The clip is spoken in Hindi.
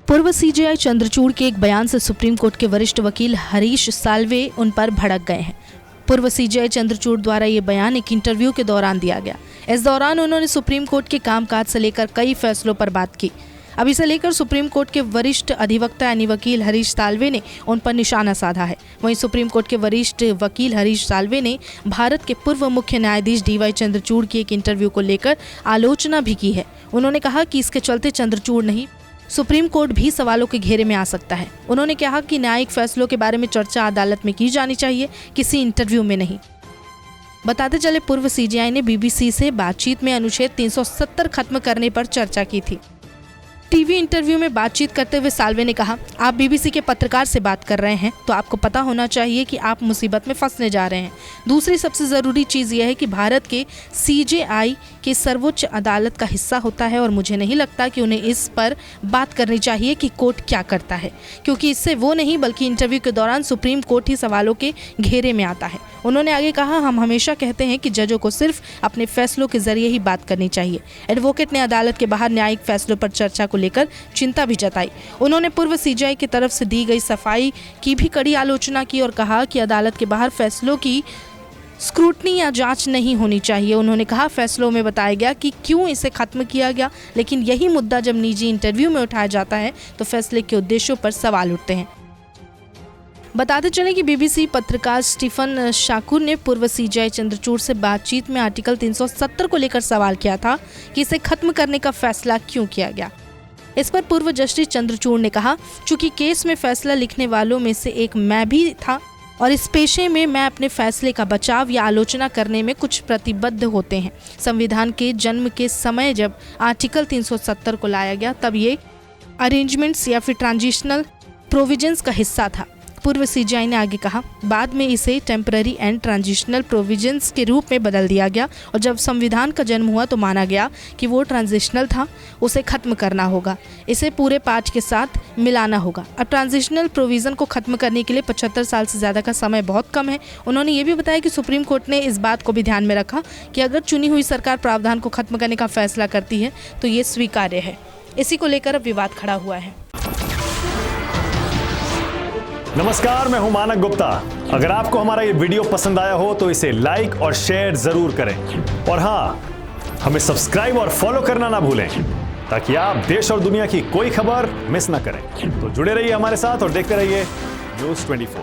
पूर्व सीजेआई चंद्रचूड़ के एक बयान से सुप्रीम कोर्ट के वरिष्ठ वकील हरीश साल्वे उन पर भड़क गए हैं। पूर्व सीजेआई चंद्रचूड़ द्वारा ये बयान एक इंटरव्यू के दौरान दिया गया। इस दौरान उन्होंने सुप्रीम कोर्ट के कामकाज से लेकर कई फैसलों पर बात की। अब इसे लेकर सुप्रीम कोर्ट के वरिष्ठ अधिवक्ता यानी वकील हरीश साल्वे ने उन पर निशाना साधा है। वहीं सुप्रीम कोर्ट के वरिष्ठ वकील हरीश साल्वे ने भारत के पूर्व मुख्य न्यायाधीश डीवाई चंद्रचूड़ की एक इंटरव्यू को लेकर आलोचना भी की है। उन्होंने कहा कि इसके चलते चंद्रचूड़ नहीं, सुप्रीम कोर्ट भी सवालों के घेरे में आ सकता है। उन्होंने कहा कि न्यायिक फैसलों के बारे में चर्चा अदालत में की जानी चाहिए, किसी इंटरव्यू में नहीं। बताते चले, पूर्व सीजेआई ने बीबीसी से बातचीत में अनुच्छेद 370 खत्म करने पर चर्चा की थी। टीवी इंटरव्यू में बातचीत करते हुए साल्वे ने कहा, आप बीबीसी के पत्रकार से बात कर रहे हैं तो आपको पता होना चाहिए कि आप मुसीबत में फंसने जा रहे हैं। दूसरी सबसे ज़रूरी चीज़ यह है कि भारत के सीजेआई के सर्वोच्च अदालत का हिस्सा होता है और मुझे नहीं लगता कि उन्हें इस पर बात करनी चाहिए कि कोर्ट क्या करता है, क्योंकि इससे वो नहीं बल्कि इंटरव्यू के दौरान सुप्रीम कोर्ट ही सवालों के घेरे में आता है। उन्होंने आगे कहा, हम हमेशा कहते हैं कि जजों को सिर्फ अपने फैसलों के जरिए ही बात करनी चाहिए। एडवोकेट ने अदालत के बाहर न्यायिक फैसलों पर चर्चा को लेकर चिंता भी जताई। उन्होंने पूर्व सीजेआई की तरफ से दी गई सफाई की भी कड़ी आलोचना की और कहा कि अदालत के बाहर फैसलों की स्क्रूटनी या जांच नहीं होनी चाहिए। उन्होंने कहा, फैसलों में बताया गया कि क्यों इसे खत्म किया गया, लेकिन यही मुद्दा जब निजी इंटरव्यू में उठाया जाता है तो फैसले के उद्देश्यों पर सवाल उठते हैं। बताते चले कि बीबीसी पत्रकार स्टीफन शाकुर ने पूर्व सीजेआई चंद्रचूड़ से बातचीत में आर्टिकल 370 को लेकर सवाल किया था कि इसे खत्म करने का फैसला क्यों किया गया। इस पर पूर्व जस्टिस चंद्रचूड़ ने कहा, चूंकि केस में फैसला लिखने वालों में से एक मैं भी था और इस पेशे में मैं अपने फैसले का बचाव या आलोचना करने में कुछ प्रतिबद्ध होते हैं। संविधान के जन्म के समय जब आर्टिकल 370 को लाया गया तब ये अरेंजमेंट्स या फिर ट्रांजिशनल प्रोविजंस का हिस्सा था। पूर्व सीजेआई ने आगे कहा, बाद में इसे टेम्पररी एंड ट्रांजिशनल प्रोविजंस के रूप में बदल दिया गया और जब संविधान का जन्म हुआ तो माना गया कि वो ट्रांजिशनल था, उसे खत्म करना होगा, इसे पूरे पाठ के साथ मिलाना होगा। अब ट्रांजिशनल प्रोविज़न को खत्म करने के लिए 75 साल से ज़्यादा का समय बहुत कम है। उन्होंने ये भी बताया कि सुप्रीम कोर्ट ने इस बात को भी ध्यान में रखा कि अगर चुनी हुई सरकार प्रावधान को खत्म करने का फैसला करती है तो ये स्वीकार्य है। इसी को लेकर अब विवाद खड़ा हुआ है। नमस्कार, मैं हूं मानक गुप्ता। अगर आपको हमारा ये वीडियो पसंद आया हो तो इसे लाइक और शेयर जरूर करें और हाँ, हमें सब्सक्राइब और फॉलो करना ना भूलें ताकि आप देश और दुनिया की कोई खबर मिस ना करें। तो जुड़े रहिए हमारे साथ और देखते रहिए न्यूज़ 24।